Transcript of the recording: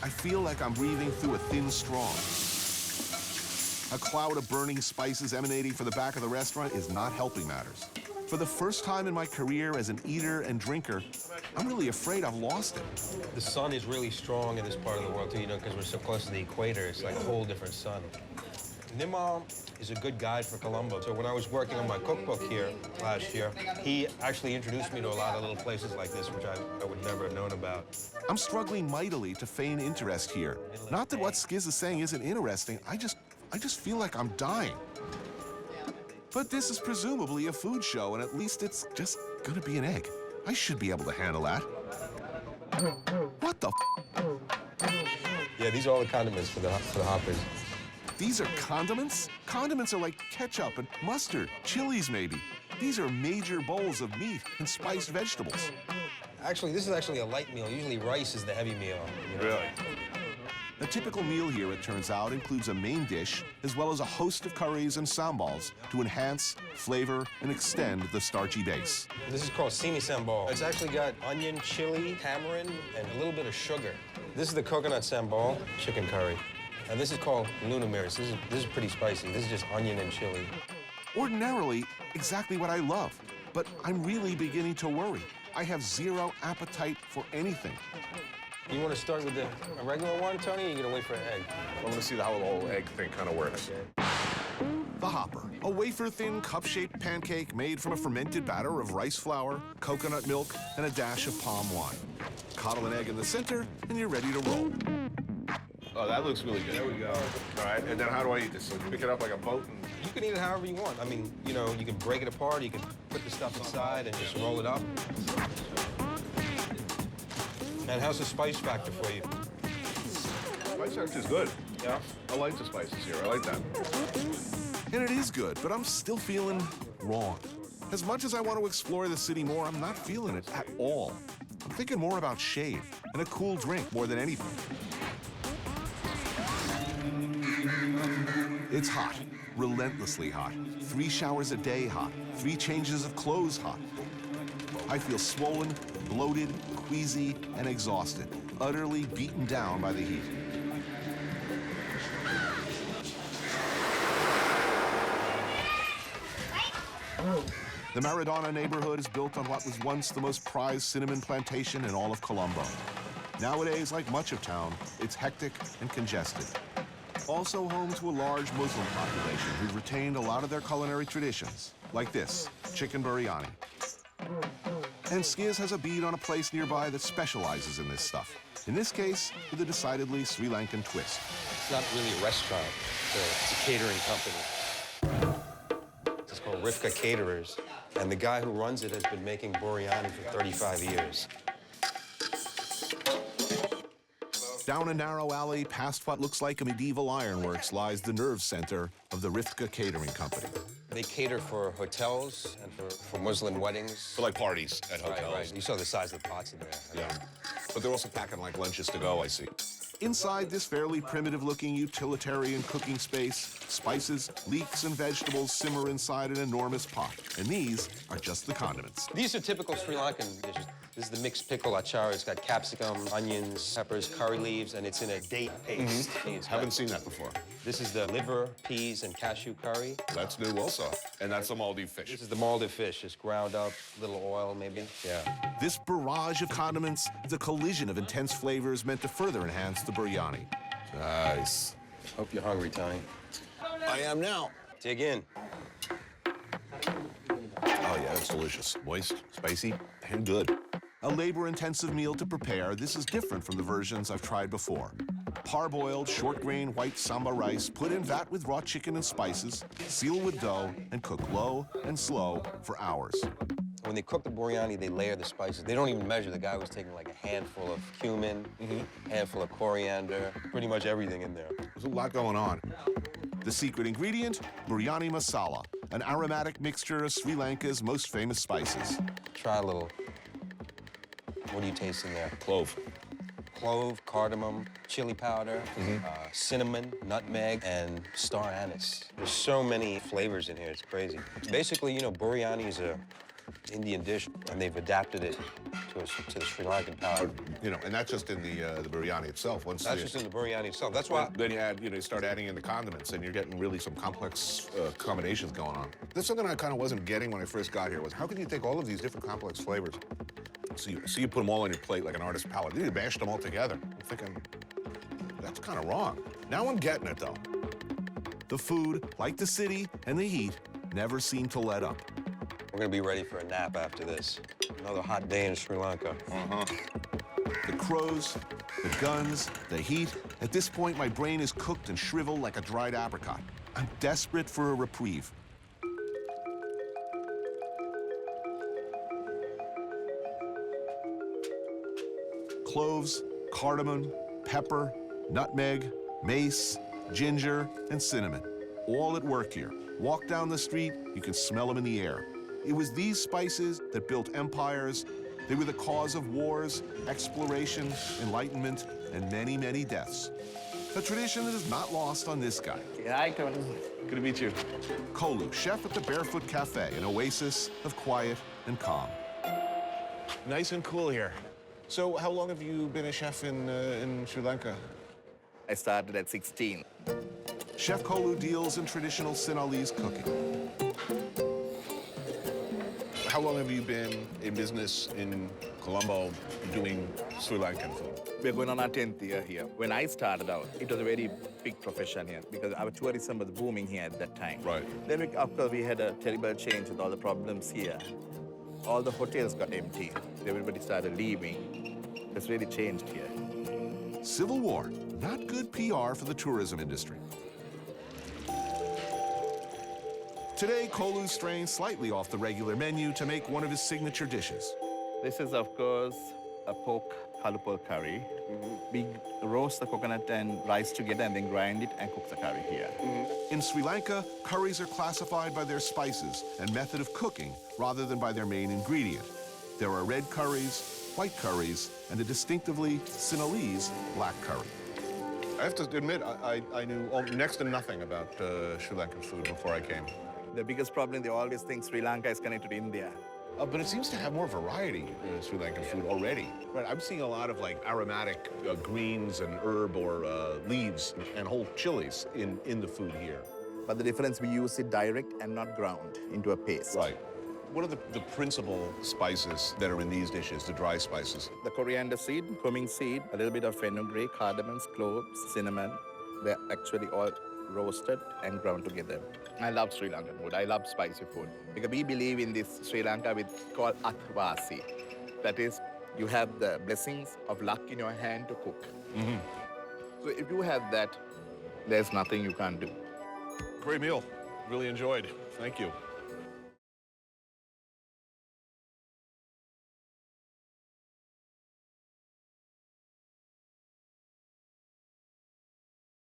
I feel like I'm breathing through a thin straw. A cloud of burning spices emanating from the back of the restaurant is not helping matters. For the first time in my career as an eater and drinker, I'm really afraid I've lost it. The sun is really strong in this part of the world, too, you know, because we're so close to the equator. It's like a whole different sun. Nimal is a good guide for Colombo. So when I was working on my cookbook here last year, he actually introduced me to a lot of little places like this, which I would never have known about. I'm struggling mightily to feign interest here. Not that what Skiz is saying isn't interesting, I just feel like I'm dying. But this is presumably a food show, and at least it's just gonna be an egg. I should be able to handle that. What the Yeah, these are all the condiments for the hoppers. These are condiments? Condiments are like ketchup and mustard, chilies maybe. These are major bowls of meat and spiced vegetables. Actually, this is actually a light meal. Usually rice is the heavy meal. You know? Really? A typical meal here, it turns out, includes a main dish, as well as a host of curries and sambols to enhance, flavor, and extend the starchy base. This is called seeni sambol. It's actually got onion, chili, tamarind, and a little bit of sugar. This is the coconut sambol, chicken curry. And this is called lunamirs. This is pretty spicy. This is just onion and chili. Ordinarily, exactly what I love, but I'm really beginning to worry. I have zero appetite for anything. You want to start with a regular one, Tony, or are you going to wait for an egg? I want to see how the whole egg thing kind of works. The hopper, a wafer-thin, cup-shaped pancake made from a fermented batter of rice flour, coconut milk, and a dash of palm wine. Coddle an egg in the center, and you're ready to roll. Oh, that looks really good. There we go. All right, and then how do I eat this? Pick it up like a boat? And... You can eat it however you want. I mean, you know, you can break it apart, you can put the stuff inside and just roll it up. And how's the spice factor for you? Spice factor is good. Yeah, I like the spices here. I like that. And it is good, but I'm still feeling wrong. As much as I want to explore the city more, I'm not feeling it at all. I'm thinking more about shade and a cool drink more than anything. It's hot, relentlessly hot. 3 showers a day hot, 3 changes of clothes hot. I feel swollen, bloated, queasy, and exhausted, utterly beaten down by the heat. The Maradana neighborhood is built on what was once the most prized cinnamon plantation in all of Colombo. Nowadays, like much of town, it's hectic and congested. Also home to a large Muslim population who've retained a lot of their culinary traditions, like this, chicken biryani. And Skiz has a bead on a place nearby that specializes in this stuff. In this case, with a decidedly Sri Lankan twist. It's not really a restaurant, it's a catering company. It's called Rifka Caterers, and the guy who runs it has been making biryani for 35 years. Down a narrow alley past what looks like a medieval ironworks lies the nerve center of the Rifka Catering Company. They cater for hotels and for Muslim weddings. For like parties at hotels. Right. You saw the size of the pots in there. Yeah. But they're also packing like lunches to go, I see. Inside this fairly primitive-looking utilitarian cooking space, spices, leeks, and vegetables simmer inside an enormous pot. And these are just the condiments. These are typical Sri Lankan dishes. This is the mixed pickle achara. It's got capsicum, onions, peppers, curry leaves, and it's in a date paste. Haven't seen that before. This is the liver, peas, and cashew curry. That's new also. And that's the Maldive fish. This is the Maldive fish. Just ground up, little oil maybe. Yeah. This barrage of condiments is a collision of intense flavors meant to further enhance the biryani. Nice. Hope you're hungry, Tony. I am now. Dig in. Oh, yeah, it's delicious. Moist, spicy, and good. A labor-intensive meal to prepare, this is different from the versions I've tried before. Parboiled, short-grain white samba rice put in vat with raw chicken and spices, seal with dough, and cook low and slow for hours. When they cook the biryani, they layer the spices. They don't even measure. The guy was taking like a handful of cumin, handful of coriander, pretty much everything in there. There's a lot going on. The secret ingredient, biryani masala, an aromatic mixture of Sri Lanka's most famous spices. Try a little. What do you taste in there? Clove. Clove, cardamom, chili powder, cinnamon, nutmeg, and star anise. There's so many flavors in here, it's crazy. Basically, you know, biryani is a Indian dish, and they've adapted it to the Sri Lankan palate. You know, and that's just in the biryani itself. That's just in the biryani itself. That's why. Then you start adding in the condiments, and you're getting really some complex combinations going on. That's something I kind of wasn't getting when I first got here. Was how can you take all of these different complex flavors? So you put them all on your plate like an artist's palette. Then you mash them all together. I'm thinking that's kind of wrong. Now I'm getting it though. The food, like the city and the heat, never seem to let up. We're gonna be ready for a nap after this. Another hot day in Sri Lanka. The crows, the guns, the heat. At this point, my brain is cooked and shriveled like a dried apricot. I'm desperate for a reprieve. Cloves, cardamom, pepper, nutmeg, mace, ginger, and cinnamon. All at work here. Walk down the street, you can smell them in the air. It was these spices that built empires. They were the cause of wars, exploration, enlightenment, and many, many deaths. A tradition that is not lost on this guy. Hi, Tony. Good to meet you. Kolu, chef at the Barefoot Café, an oasis of quiet and calm. Nice and cool here. So how long have you been a chef in Sri Lanka? I started at 16. Chef Kolu deals in traditional Sinhalese cooking. How long have you been in business in Colombo doing Sri Lankan food? We're going on our 10th year here. When I started out, it was a very big profession here because our tourism was booming here at that time. Right. Then, after we had a terrible change with all the problems here, all the hotels got empty. Everybody started leaving. It's really changed here. Civil War, not good PR for the tourism industry. Today, Kolu's straying slightly off the regular menu to make one of his signature dishes. This is, of course, a pork halupal curry. We roast the coconut and rice together and then grind it and cook the curry here. In Sri Lanka, curries are classified by their spices and method of cooking rather than by their main ingredient. There are red curries, white curries, and a distinctively Sinhalese black curry. I have to admit, I knew next to nothing about Sri Lankan food before I came. The biggest problem, they always think Sri Lanka is connected to India. But it seems to have more variety in Sri Lankan food already. Right, I'm seeing a lot of like aromatic greens and herb or leaves and whole chilies in the food here. But the difference, we use it direct and not ground into a paste. Right. What are the principal spices that are in these dishes, the dry spices? The coriander seed, cumin seed, a little bit of fenugreek, cardamom, cloves, cinnamon. They're actually all roasted and ground together. I love Sri Lankan food. I love spicy food. Because we believe in this Sri Lanka called athvasi. That is, you have the blessings of luck in your hand to cook. So if you have that, there's nothing you can't do. Great meal. Really enjoyed. Thank you.